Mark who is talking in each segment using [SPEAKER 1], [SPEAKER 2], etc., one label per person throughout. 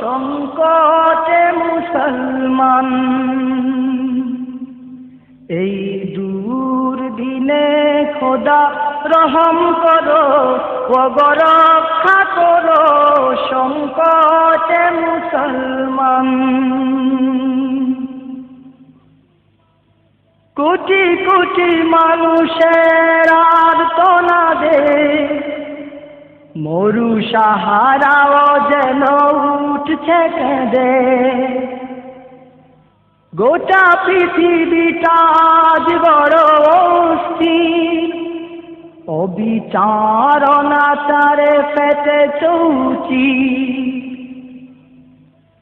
[SPEAKER 1] সংকটে মুসলমান। এই দুর্দিনে খোদা রহম করো, ওগো রক্ষা করো সংকটে মুসলমান। কোটি কোটি মানুষের আর্তনাদে মরু সাহারাও যেন উঠছে কেঁদে। গোটা পৃথিবীটা আজ বড় অস্থির, অবিচার অনাচারে ফেটে চৌচি।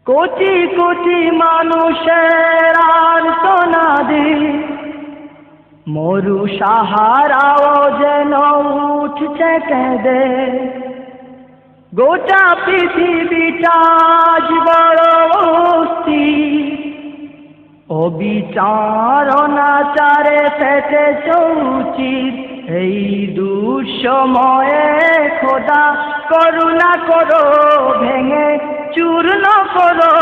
[SPEAKER 1] কোটি কোটি মানুষের আর্তনাদে মরু সাহারাও যেন উঠছে কেঁদে। গোটা পৃথিবীটা আজ বড় অস্থির, অবিচার অনাচারে ফেটে চৌচির। এই দুঃসময়ে খোদা করুণা করো, ভেঙে চূর্ণ করো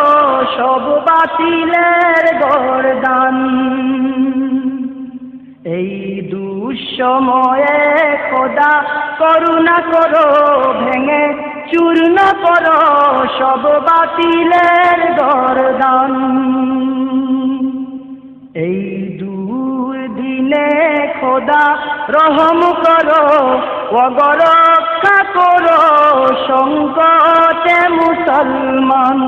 [SPEAKER 1] সব বাতিলের গর্দান। এই দুঃসময়ে খোদা করুণা করো, ভেঙে চূর্ণ করো সব বাতিলের গর্দান। এই দুর্দিনে খোদা রহম করো, ওগো রক্ষা করো সংকটে মুসলমান।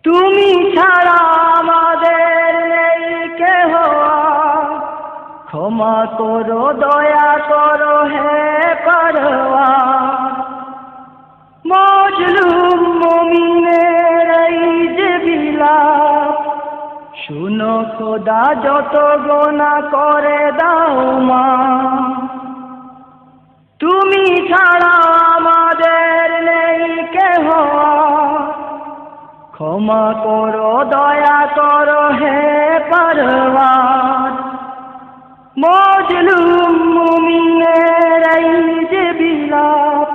[SPEAKER 1] তুমি ছাড়া আমাদের নেই কেহ, ক্ষমা করো দয়া করো হে পরওয়ার। মজলুম মুমিনের এই যে বিলাপ, শুনো খোদা যত গোনা করে দাও মা। তুমি ছাড়া আমাদের নেই কেহ, ক্ষমা করো দয়া করো হে পরওয়ার। মজলুম মুমিনের এই যে বিলাপ,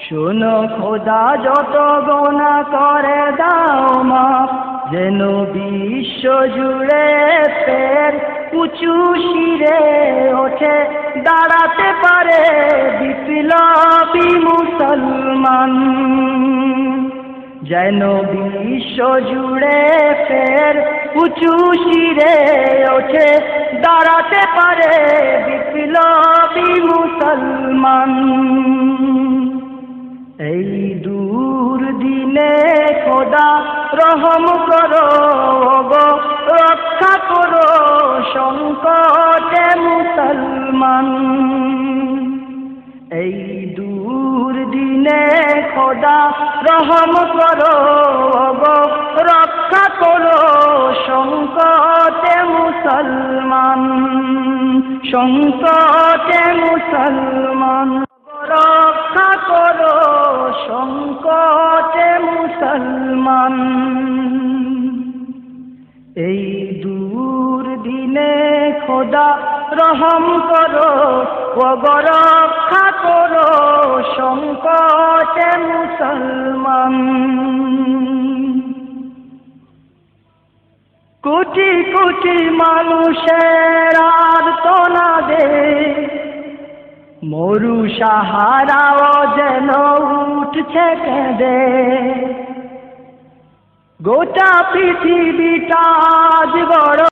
[SPEAKER 1] শোনো খোদা যত গোনা করে দাও মা। যেন বিশ্ব জুড়ে ফের উঁচু শিরে ওঠে দাঁড়াতে পারে বিপ্লবী মুসলমান। যেন বিশ্ব জুড়ে ফের উঁচু শিরে ওঠে দাঁড়াতে পারে বিপ্লবী মুসলমান। এই দুর্দিনে খোদা রহম করো, ওগো রক্ষা করো সংকটে মুসলমান। এই দুর্দিনে খোদা রহম করো, ওগো রক্ষা করো সংকটে মুসলমান। সংকটে মুসলমান রক্ষা করো সংকটে মুসলমান। এই দুর্দিনে খোদা রহম করো, ওগো রক্ষা করো সংকটে মুসলমান। কোটি কোটি মানুষের আর্তনাদে মরু সাহারাও যেন উঠছে কেঁদে। গোটা পৃথিবীটা আজ বড়